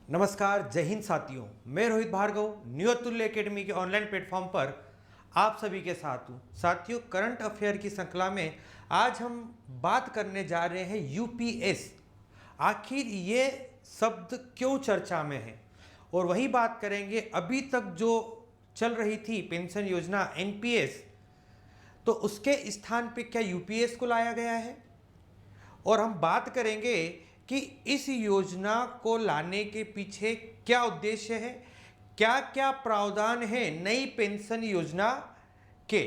नमस्कार, जय हिंद साथियों। मैं रोहित भार्गव न्यू अतुल्य एकेडमी के ऑनलाइन प्लेटफॉर्म पर आप सभी के साथ हूँ। साथियों, करंट अफेयर की श्रृंखला में आज हम बात करने जा रहे हैं यूपीएस। आखिर ये शब्द क्यों चर्चा में है, और वही बात करेंगे अभी तक जो चल रही थी पेंशन योजना एनपीएस, तो उसके स्थान पे क्या यूपीएस को लाया गया है। और हम बात करेंगे कि इस योजना को लाने के पीछे क्या उद्देश्य है, क्या क्या प्रावधान है नई पेंशन योजना के,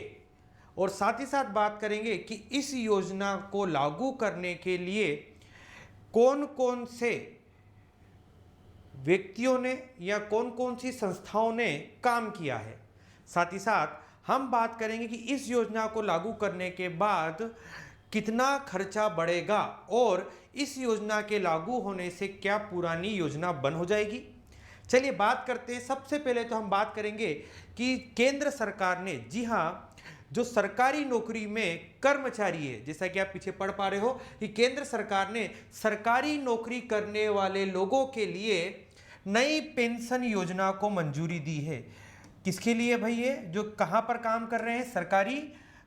और साथ ही साथ बात करेंगे कि इस योजना को लागू करने के लिए कौन कौन से व्यक्तियों ने या कौन कौन सी संस्थाओं ने काम किया है। साथ ही साथ हम बात करेंगे कि इस योजना को लागू करने के बाद कितना खर्चा बढ़ेगा और इस योजना के लागू होने से क्या पुरानी योजना बंद हो जाएगी। चलिए बात करते हैं। सबसे पहले तो हम बात करेंगे कि केंद्र सरकार ने, जी हाँ, जो सरकारी नौकरी में कर्मचारी है, जैसा कि आप पीछे पढ़ पा रहे हो कि केंद्र सरकार ने सरकारी नौकरी करने वाले लोगों के लिए नई पेंशन योजना को मंजूरी दी है। किसके लिए भाई? ये जो कहां पर काम कर रहे हैं, सरकारी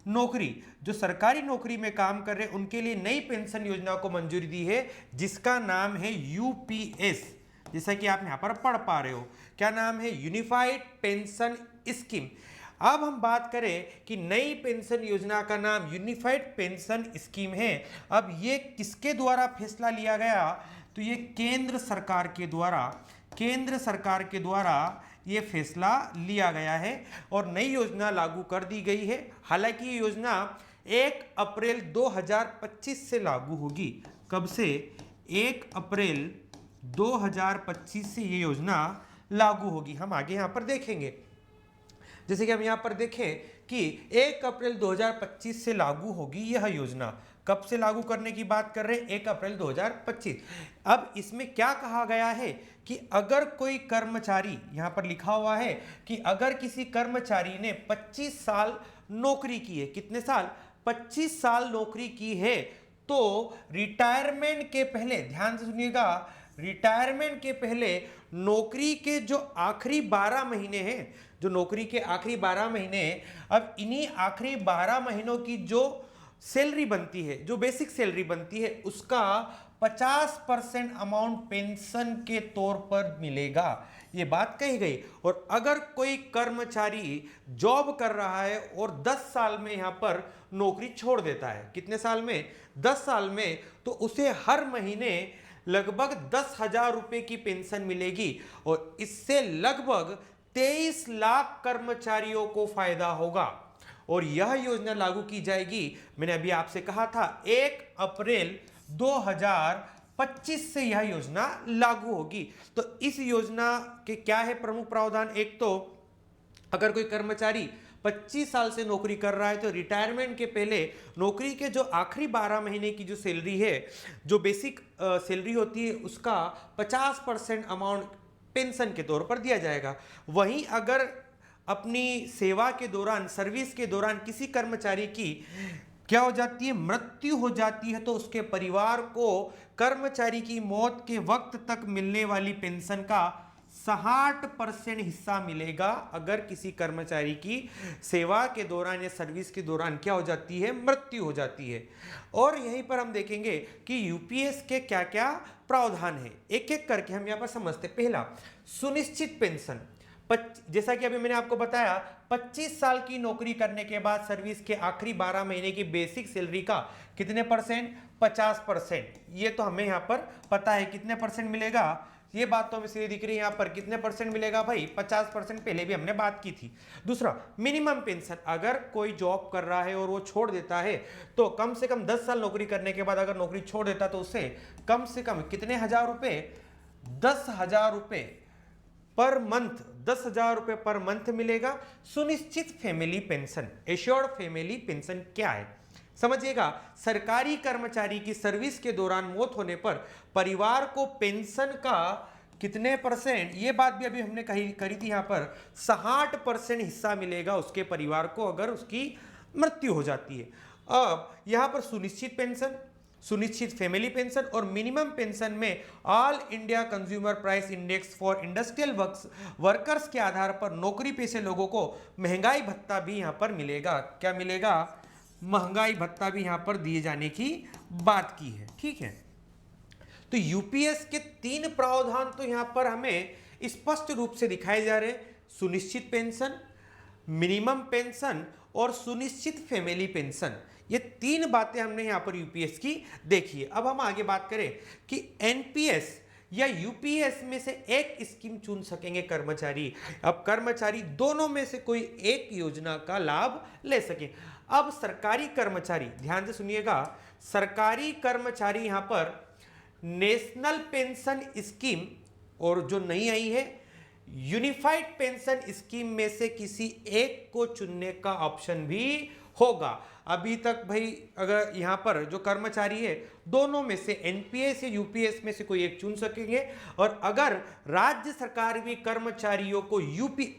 नौकरी, जो सरकारी नौकरी में काम कर रहे हैं उनके लिए नई पेंशन योजना को मंजूरी दी है, जिसका नाम है यूपीएस। जैसा कि आप यहां पर पढ़ पा रहे हो, क्या नाम है? Unified pension scheme. अब हम बात करें कि नई पेंशन योजना का नाम यूनिफाइड पेंशन स्कीम है। अब ये किसके द्वारा फैसला लिया गया? तो ये केंद्र सरकार के द्वारा ये फैसला लिया गया है और नई योजना लागू कर दी गई है। हालांकि ये योजना 1 अप्रैल 2025 से लागू होगी। कब से? 1 अप्रैल 2025 से ये योजना लागू होगी। हम आगे यहाँ पर देखेंगे। जैसे कि हम यहाँ पर देखें कि 1 अप्रैल 2025 से लागू होगी यह योजना। कब से लागू करने की बात कर रहे हैं? 1 अप्रैल 2025। अब इसमें क्या कहा गया है कि अगर कोई कर्मचारी, यहाँ पर लिखा हुआ है कि अगर किसी कर्मचारी ने 25 साल नौकरी की है, कितने साल? 25 साल नौकरी की है, तो रिटायरमेंट के पहले, ध्यान से सुनिएगा, रिटायरमेंट के पहले नौकरी के जो आखिरी 12 महीने हैं, जो नौकरी के आखिरी 12 महीने, अब इन्हीं आखिरी 12 महीनों की जो सैलरी बनती है, जो बेसिक सैलरी बनती है, उसका 50% अमाउंट पेंशन के तौर पर मिलेगा। ये बात कही गई। और अगर कोई कर्मचारी जॉब कर रहा है और 10 साल में यहां पर नौकरी छोड़ देता है, कितने साल में? 10 साल में, तो उसे हर महीने लगभग 10,000 रुपए की पेंशन मिलेगी और इससे लगभग 23 लाख कर्मचारियों को फायदा होगा। और यह योजना लागू की जाएगी, मैंने अभी आपसे कहा था, 1 अप्रैल 2025 से यह योजना लागू होगी। तो इस योजना के क्या है प्रमुख प्रावधान? एक तो अगर कोई कर्मचारी 25 साल से नौकरी कर रहा है तो रिटायरमेंट के पहले नौकरी के जो आखिरी 12 महीने की जो सैलरी है, जो बेसिक सैलरी होती है, उसका 50% अमाउंट पेंशन के तौर पर दिया जाएगा। वहीं अगर अपनी सेवा के दौरान, सर्विस के दौरान किसी कर्मचारी की क्या हो जाती है? मृत्यु हो जाती है, तो उसके परिवार को कर्मचारी की मौत के वक्त तक मिलने वाली पेंशन का 60% हिस्सा मिलेगा। अगर किसी कर्मचारी की सेवा के दौरान या सर्विस के दौरान क्या हो जाती है? मृत्यु हो जाती है। और यहीं पर हम देखेंगे कि यूपीएस के क्या क्या प्रावधान है, एक एक करके हम यहां पर समझते। पहला, सुनिश्चित पेंशन। जैसा कि अभी मैंने आपको बताया, 25 साल की नौकरी करने के बाद सर्विस के आखिरी 12 महीने की बेसिक सैलरी का कितने परसेंट? 50%। ये तो हमें यहाँ पर पता है कितने परसेंट मिलेगा, ये बात तो हमें सीधी दिख रही है। यहाँ पर कितने परसेंट मिलेगा भाई? 50%। पहले भी हमने बात की थी। दूसरा, मिनिमम पेंशन। अगर कोई जॉब कर रहा है और वो छोड़ देता है, तो कम से कम 10 साल नौकरी करने के बाद अगर नौकरी छोड़ देता तो उसे कम से कम कितने हजार रुपए? 10,000 रुपए पर मंथ, 10,000 रुपए पर मंथ मिलेगा। सुनिश्चित family pension, assured family pension क्या है समझिएगा। सरकारी कर्मचारी की सर्विस के दौरान मौत होने पर परिवार को पेंशन का कितने परसेंट, ये बात भी अभी हमने करी थी यहां पर, 60% हिस्सा मिलेगा उसके परिवार को अगर उसकी मृत्यु हो जाती है। अब यहां पर सुनिश्चित पेंशन, सुनिश्चित फैमिली पेंशन और मिनिमम पेंशन में all India consumer price index for industrial workers के आधार पर नौकरी पेशे लोगों को महंगाई भत्ता भी यहां पर मिलेगा। क्या मिलेगा? महंगाई भत्ता भी यहां पर दिए जाने की बात की है। ठीक है, तो यूपीएस के 3 प्रावधान तो यहां पर हमें स्पष्ट रूप से दिखाए जा रहे हैं, सुनिश्चित पेंशन, मिनिमम पेंशन और सुनिश्चित फैमिली पेंशन। ये 3 बातें हमने यहां पर यूपीएस की देखी है। अब हम आगे बात करें कि एनपीएस या यूपीएस में से एक स्कीम चुन सकेंगे कर्मचारी। अब कर्मचारी दोनों में से कोई एक योजना का लाभ ले सके। अब सरकारी कर्मचारी, ध्यान से सुनिएगा, सरकारी कर्मचारी यहां पर नेशनल पेंशन स्कीम और जो नई आई है यूनिफाइड पेंशन स्कीम में से किसी एक को चुनने का ऑप्शन भी होगा। अभी तक भाई अगर यहां पर जो कर्मचारी है दोनों में से एनपीएस या यूपीएस में से कोई एक चुन सकेंगे। और अगर राज्य सरकार भी कर्मचारियों को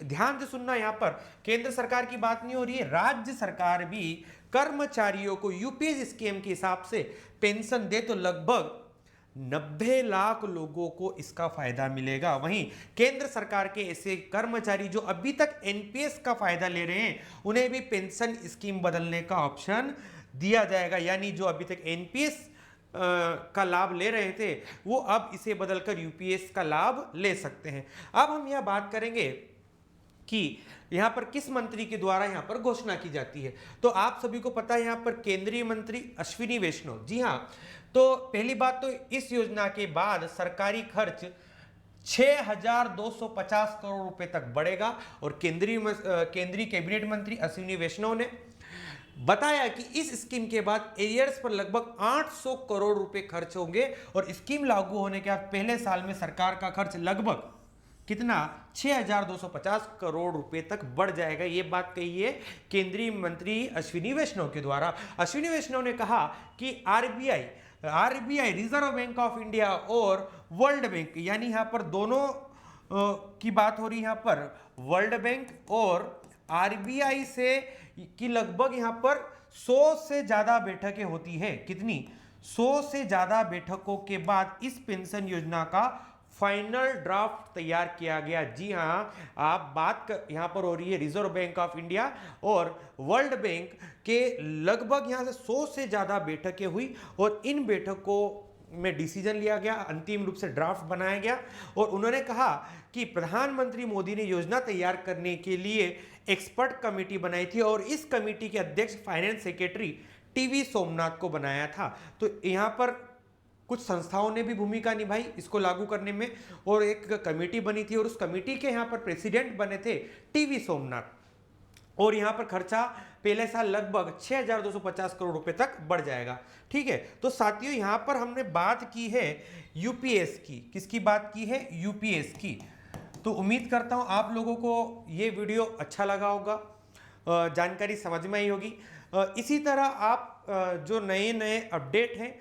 ध्यान से सुनना, यहां पर केंद्र सरकार की बात नहीं हो रही है, राज्य सरकार भी कर्मचारियों को यूपीएस स्कीम के हिसाब से पेंशन दे तो लगभग 90 लाख लोगों को इसका फायदा मिलेगा। वहीं केंद्र सरकार के ऐसे कर्मचारी जो अभी तक एनपीएस का फायदा ले रहे हैं उन्हें भी पेंशन स्कीम बदलने का ऑप्शन दिया जाएगा। यानी जो अभी तक एनपीएस का लाभ ले रहे थे वो अब इसे बदलकर यूपीएस का लाभ ले सकते हैं। अब हम यह बात करेंगे कि यहां पर किस मंत्री के द्वारा यहां पर घोषणा की जाती है। तो आप सभी को पता है यहां पर केंद्रीय मंत्री अश्विनी वैष्णव। जी हां, तो पहली बात तो इस योजना के बाद सरकारी खर्च 6,250 करोड़ रुपए तक बढ़ेगा। और केंद्रीय कैबिनेट मंत्री अश्विनी वैष्णव ने बताया कि इस स्कीम के बाद एरियर्स पर लगभग 800 करोड़ रुपए खर्च होंगे और स्कीम लागू होने के बाद पहले साल में सरकार का खर्च लगभग कितना 6,250 करोड़ रुपए तक बढ़ जाएगा। ये बात कही है केंद्रीय मंत्री अश्विनी वैष्णव के द्वारा। अश्विनी वैष्णव ने कहा कि RBI reserve bank of India और वर्ल्ड बैंक, यानी यहां पर दोनों की बात हो रही है, यहां पर वर्ल्ड बैंक और आरबीआई से की लगभग यहां पर 100 से ज्यादा बैठकें होती है। कितनी? 100 से ज्यादा बैठकों के बाद इस पेंशन योजना का फाइनल ड्राफ्ट तैयार किया गया। जी हां, आप बात यहां पर हो रही है रिजर्व बैंक ऑफ इंडिया और वर्ल्ड बैंक के लगभग यहां से 100 से ज्यादा बैठकें हुई और इन बैठकों में डिसीजन लिया गया, अंतिम रूप से ड्राफ्ट बनाया गया। और उन्होंने कहा कि प्रधानमंत्री मोदी ने योजना तैयार करने के लिए एक्सपर्ट कमेटी बनाई थी और इस कमेटी के अध्यक्ष फाइनेंस सेक्रेटरी टीवी सोमनाथ को बनाया था। तो यहां पर कुछ संस्थाओं ने भी भूमिका निभाई इसको लागू करने में और एक कमेटी बनी थी और उस कमेटी के यहाँ पर प्रेसिडेंट बने थे टीवी सोमनाथ। और यहाँ पर खर्चा पहले साल लगभग 6,250 करोड़ रुपए तक बढ़ जाएगा। ठीक है, तो साथियों यहाँ पर हमने बात की है यूपीएस की। किसकी बात की है? यूपीएस की। तो उम्मीद करता हूँ आप लोगों को ये वीडियो अच्छा लगा होगा, जानकारी समझ में आई होगी। इसी तरह आप जो नए नए अपडेट हैं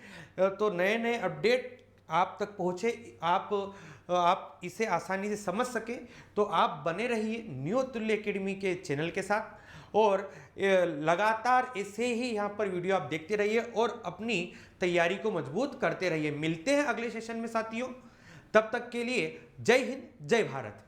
तो नए नए अपडेट आप तक पहुँचे, आप इसे आसानी से समझ सकें तो आप बने रहिए न्यू तुल्य एकेडमी के चैनल के साथ और लगातार ऐसे ही यहाँ पर वीडियो आप देखते रहिए और अपनी तैयारी को मजबूत करते रहिए। मिलते हैं अगले सेशन में साथियों, तब तक के लिए जय हिंद, जय भारत।